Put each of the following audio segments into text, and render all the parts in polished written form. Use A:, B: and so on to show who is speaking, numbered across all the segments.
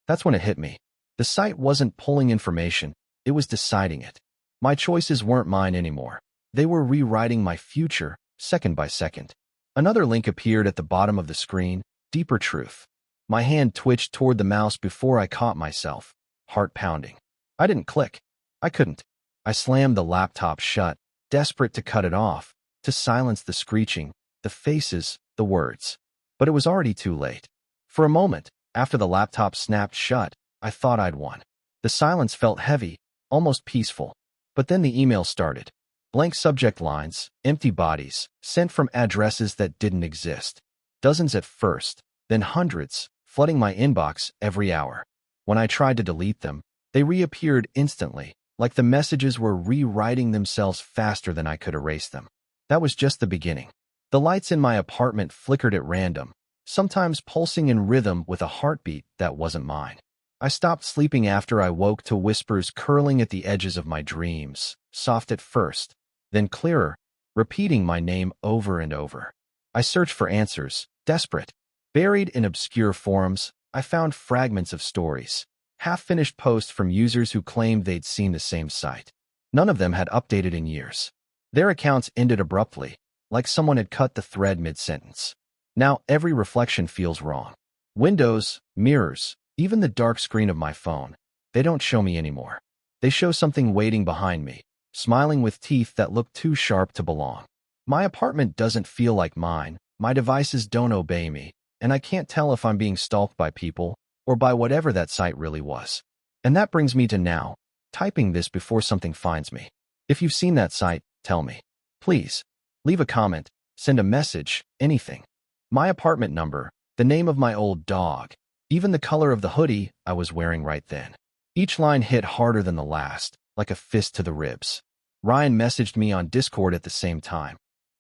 A: That's when it hit me. The site wasn't pulling information, it was deciding it. My choices weren't mine anymore. They were rewriting my future, second by second. Another link appeared at the bottom of the screen, deeper truth. My hand twitched toward the mouse before I caught myself, heart pounding. I didn't click. I couldn't. I slammed the laptop shut, desperate to cut it off, to silence the screeching, the faces, the words. But it was already too late. For a moment, after the laptop snapped shut, I thought I'd won. The silence felt heavy, almost peaceful. But then the email started. Blank subject lines, empty bodies, sent from addresses that didn't exist. Dozens at first, then hundreds, flooding my inbox every hour. When I tried to delete them, they reappeared instantly, like the messages were rewriting themselves faster than I could erase them. That was just the beginning. The lights in my apartment flickered at random, sometimes pulsing in rhythm with a heartbeat that wasn't mine. I stopped sleeping after I woke to whispers curling at the edges of my dreams, soft at first, then clearer, repeating my name over and over. I searched for answers, desperate. Buried in obscure forums, I found fragments of stories, half-finished posts from users who claimed they'd seen the same site. None of them had updated in years. Their accounts ended abruptly, like someone had cut the thread mid-sentence. Now every reflection feels wrong. Windows, mirrors, even the dark screen of my phone, they don't show me anymore. They show something waiting behind me, smiling with teeth that look too sharp to belong. My apartment doesn't feel like mine, my devices don't obey me, and I can't tell if I'm being stalked by people or by whatever that site really was. And that brings me to now, typing this before something finds me. If you've seen that site, tell me. Please, leave a comment, send a message, anything. My apartment number, the name of my old dog, even the color of the hoodie I was wearing right then. Each line hit harder than the last, like a fist to the ribs. Ryan messaged me on Discord at the same time.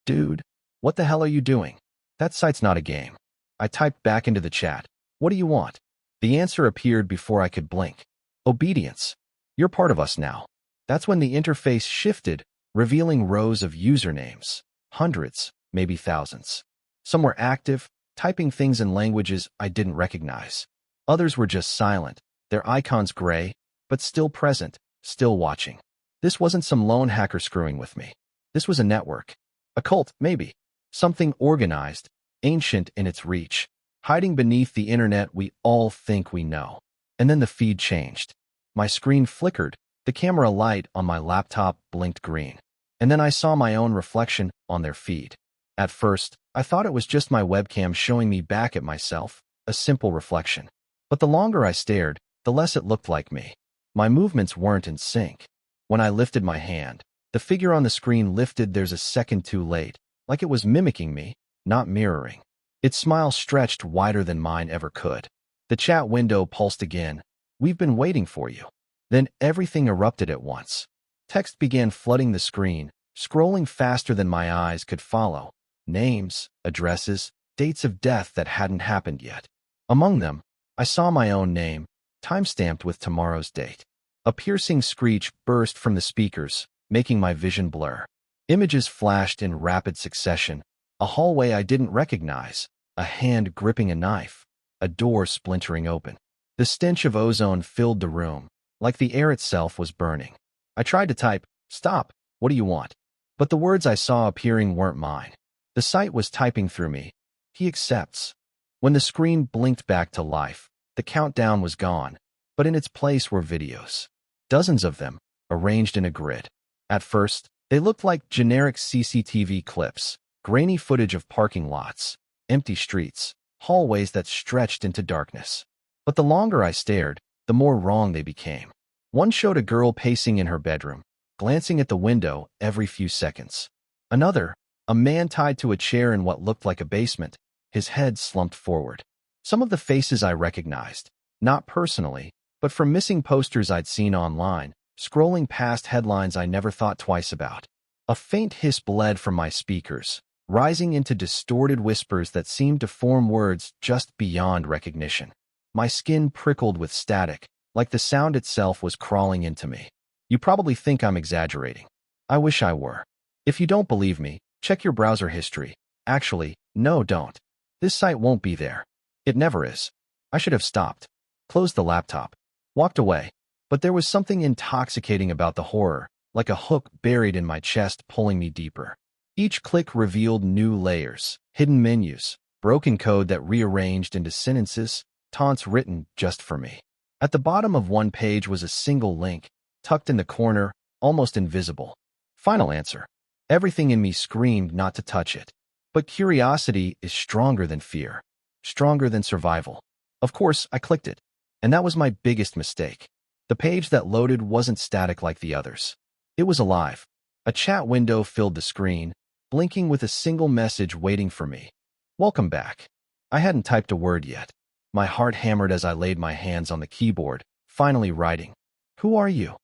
A: Dude, what the hell are you doing? That site's not a game. I typed back into the chat. What do you want? The answer appeared before I could blink. Obedience. You're part of us now. That's when the interface shifted, revealing rows of usernames. Hundreds, maybe thousands. Some were active, typing things in languages I didn't recognize. Others were just silent, their icons gray, but still present, still watching. This wasn't some lone hacker screwing with me. This was a network. A cult, maybe. Something organized, ancient in its reach, hiding beneath the internet we all think we know. And then the feed changed. My screen flickered, the camera light on my laptop blinked green. And then I saw my own reflection on their feed. At first, I thought it was just my webcam showing me back at myself, a simple reflection. But the longer I stared, the less it looked like me. My movements weren't in sync. When I lifted my hand, the figure on the screen lifted there's a second too late, like it was mimicking me, not mirroring. Its smile stretched wider than mine ever could. The chat window pulsed again. We've been waiting for you. Then everything erupted at once. Text began flooding the screen, scrolling faster than my eyes could follow. Names, addresses, dates of death that hadn't happened yet. Among them, I saw my own name, time-stamped with tomorrow's date. A piercing screech burst from the speakers, making my vision blur. Images flashed in rapid succession, a hallway I didn't recognize, a hand gripping a knife, a door splintering open. The stench of ozone filled the room, like the air itself was burning. I tried to type, "Stop, what do you want?" But the words I saw appearing weren't mine. The site was typing through me. He accepts. When the screen blinked back to life, the countdown was gone, but in its place were videos. Dozens of them, arranged in a grid. At first, they looked like generic CCTV clips, grainy footage of parking lots, empty streets, hallways that stretched into darkness. But the longer I stared, the more wrong they became. One showed a girl pacing in her bedroom, glancing at the window every few seconds. Another, a man tied to a chair in what looked like a basement, his head slumped forward. Some of the faces I recognized, not personally, but from missing posters I'd seen online, scrolling past headlines I never thought twice about. A faint hiss bled from my speakers, rising into distorted whispers that seemed to form words just beyond recognition. My skin prickled with static, like the sound itself was crawling into me. You probably think I'm exaggerating. I wish I were. If you don't believe me, check your browser history. Actually, no, don't. This site won't be there. It never is. I should have stopped. closed the laptop, walked away. But there was something intoxicating about the horror, like a hook buried in my chest pulling me deeper. Each click revealed new layers, hidden menus, broken code that rearranged into sentences, taunts written just for me. At the bottom of one page was a single link, tucked in the corner, almost invisible. Final answer. Everything in me screamed not to touch it. But curiosity is stronger than fear, stronger than survival. Of course, I clicked it. And that was my biggest mistake. The page that loaded wasn't static like the others. It was alive. A chat window filled the screen, blinking with a single message waiting for me. Welcome back. I hadn't typed a word yet. My heart hammered as I laid my hands on the keyboard, finally writing. Who are you?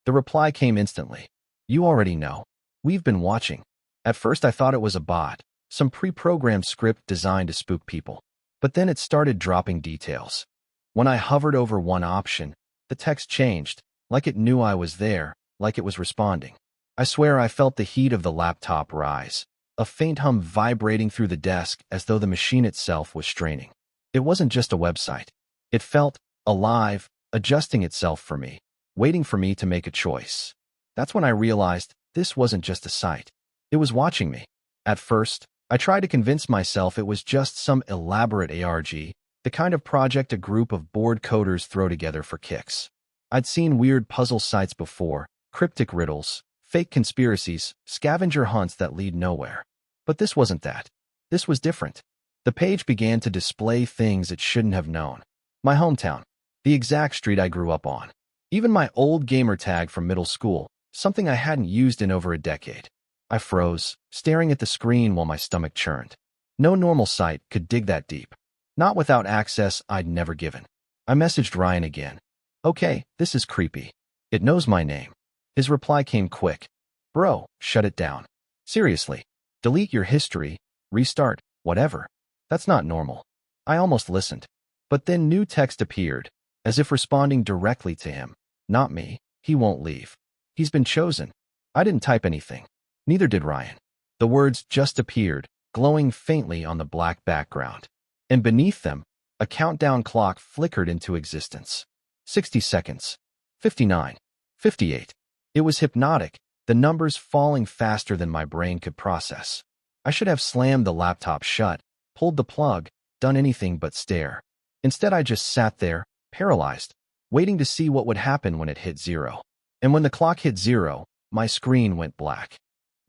A: The reply came instantly. You already know. We've been watching. At first I thought it was a bot, some pre-programmed script designed to spook people. But then it started dropping details. When I hovered over one option, the text changed, like it knew I was there, like it was responding. I swear I felt the heat of the laptop rise, a faint hum vibrating through the desk as though the machine itself was straining. It wasn't just a website. It felt alive, adjusting itself for me, waiting for me to make a choice. That's when I realized this wasn't just a site. It was watching me. At first, I tried to convince myself it was just some elaborate ARG, the kind of project a group of bored coders throw together for kicks. I'd seen weird puzzle sites before, cryptic riddles, fake conspiracies, scavenger hunts that lead nowhere. But this wasn't that. This was different. The page began to display things it shouldn't have known. My hometown, the exact street I grew up on. Even my old gamer tag from middle school, something I hadn't used in over a decade. I froze, staring at the screen while my stomach churned. No normal site could dig that deep. Not without access I'd never given. I messaged Ryan again. Okay, this is creepy. It knows my name. His reply came quick. Bro, shut it down. Seriously. Delete your history, restart, whatever. That's not normal. I almost listened. But then new text appeared, as if responding directly to him. Not me. He won't leave. He's been chosen. I didn't type anything. Neither did Ryan. The words just appeared, glowing faintly on the black background. And beneath them, a countdown clock flickered into existence. 60 seconds. 59. 58. It was hypnotic, the numbers falling faster than my brain could process. I should have slammed the laptop shut, pulled the plug, done anything but stare. Instead, I just sat there, paralyzed, waiting to see what would happen when it hit 0. And when the clock hit 0, my screen went black.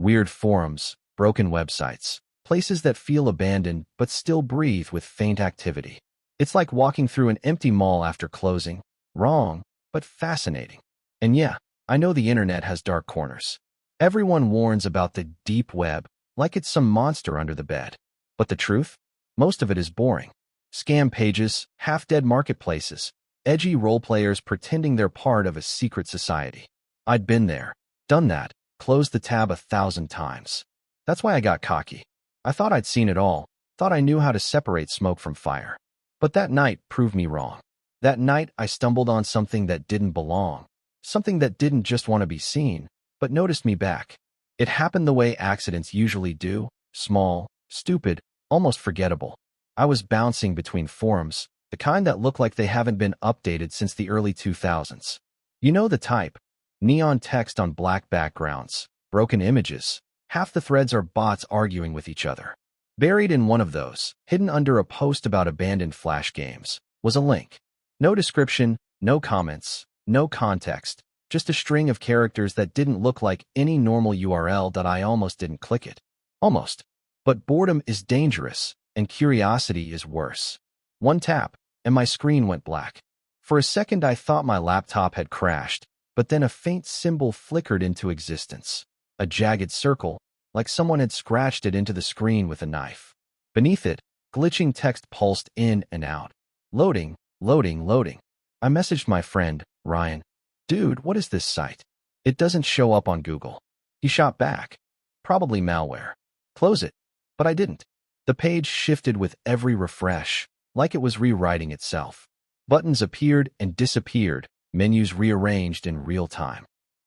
A: Weird forums, broken websites, places that feel abandoned but still breathe with faint activity. It's like walking through an empty mall after closing. Wrong, but fascinating. And yeah, I know the internet has dark corners. Everyone warns about the deep web, like it's some monster under the bed. But the truth? Most of it is boring. Scam pages, half-dead marketplaces, edgy role-players pretending they're part of a secret society. I'd been there, done that, closed the tab 1,000 times. That's why I got cocky. I thought I'd seen it all, thought I knew how to separate smoke from fire. But that night proved me wrong. That night I stumbled on something that didn't belong, something that didn't just want to be seen, but noticed me back. It happened the way accidents usually do, small, stupid, almost forgettable. I was bouncing between forums, the kind that look like they haven't been updated since the early 2000s. You know the type. Neon text on black backgrounds, broken images. Half the threads are bots arguing with each other. Buried in one of those, hidden under a post about abandoned flash games, was a link. No description, no comments, no context, just a string of characters that didn't look like any normal URL that I almost didn't click it. Almost. But boredom is dangerous, and curiosity is worse. One tap, and my screen went black. For a second I thought my laptop had crashed, but then a faint symbol flickered into existence. A jagged circle, like someone had scratched it into the screen with a knife. Beneath it, glitching text pulsed in and out. Loading, loading, loading. I messaged my friend, Ryan. Dude, what is this site? It doesn't show up on Google. He shot back. Probably malware. Close it. But I didn't. The page shifted with every refresh, like it was rewriting itself. Buttons appeared and disappeared, menus rearranged in real time.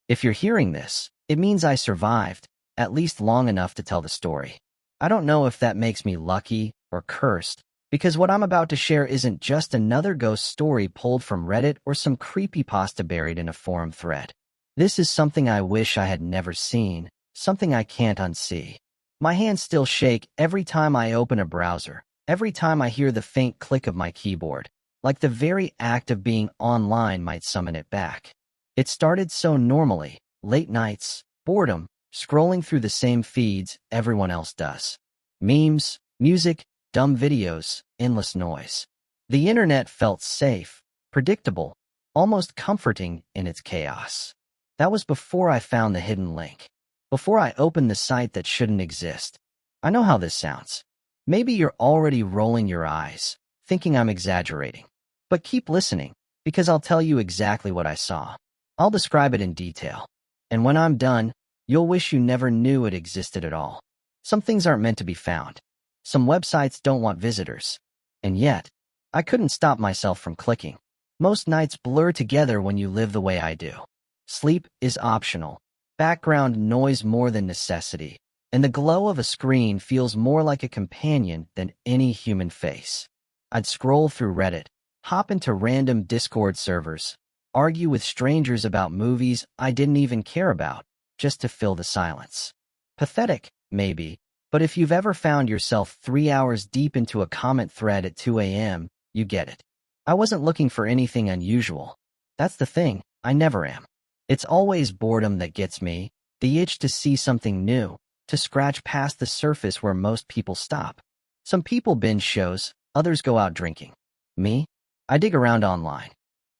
B: If you're hearing this, it means I survived, at least long enough to tell the story. I don't know if that makes me lucky or cursed, Because what I'm about to share isn't just another ghost story pulled from Reddit or some creepypasta buried in a forum thread. This is something I wish I had never seen, something I can't unsee. My hands still shake every time I open a browser, every time I hear the faint click of my keyboard, like the very act of being online might summon it back. It started so normally, late nights, boredom, scrolling through the same feeds everyone else does. Memes, music, dumb videos, endless noise. The internet felt safe, predictable, almost comforting in its chaos. That was before I found the hidden link. Before I opened the site that shouldn't exist. I know how this sounds. Maybe you're already rolling your eyes, thinking I'm exaggerating. But keep listening, because I'll tell you exactly what I saw. I'll describe it in detail. And when I'm done, you'll wish you never knew it existed at all. Some things aren't meant to be found. Some websites don't want visitors. And yet, I couldn't stop myself from clicking. Most nights blur together when you live the way I do. Sleep is optional. Background noise more than necessity. And the glow of a screen feels more like a companion than any human face. I'd scroll through Reddit, hop into random Discord servers, argue with strangers about movies I didn't even care about, just to fill the silence. Pathetic, maybe, but if you've ever found yourself 3 hours deep into a comment thread at 2 a.m., you get it. I wasn't looking for anything unusual. That's the thing, I never am. It's always boredom that gets me, the itch to see something new, to scratch past the surface where most people stop. Some people binge shows, others go out drinking. Me? I dig around online.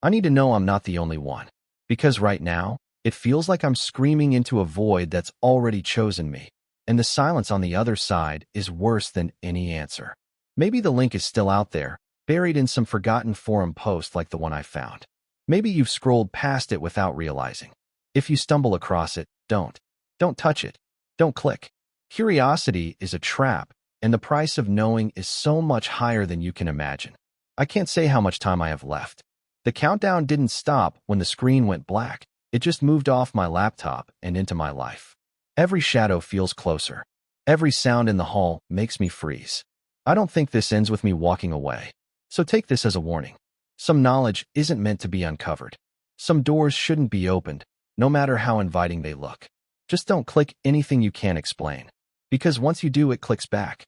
A: I need to know I'm not the only one. Because right now, it feels like I'm screaming into a void that's already chosen me. And the silence on the other side is worse than any answer. Maybe the link is still out there, buried in some forgotten forum post like the one I found. Maybe you've scrolled past it without realizing. If you stumble across it, don't. Don't touch it. Don't click. Curiosity is a trap, and the price of knowing is so much higher than you can imagine. I can't say how much time I have left. The countdown didn't stop when the screen went black. It just moved off my laptop and into my life. Every shadow feels closer. Every sound in the hall makes me freeze. I don't think this ends with me walking away. So take this as a warning. Some knowledge isn't meant to be uncovered. Some doors shouldn't be opened, no matter how inviting they look. Just don't click anything you can't explain. Because once you do, it clicks back.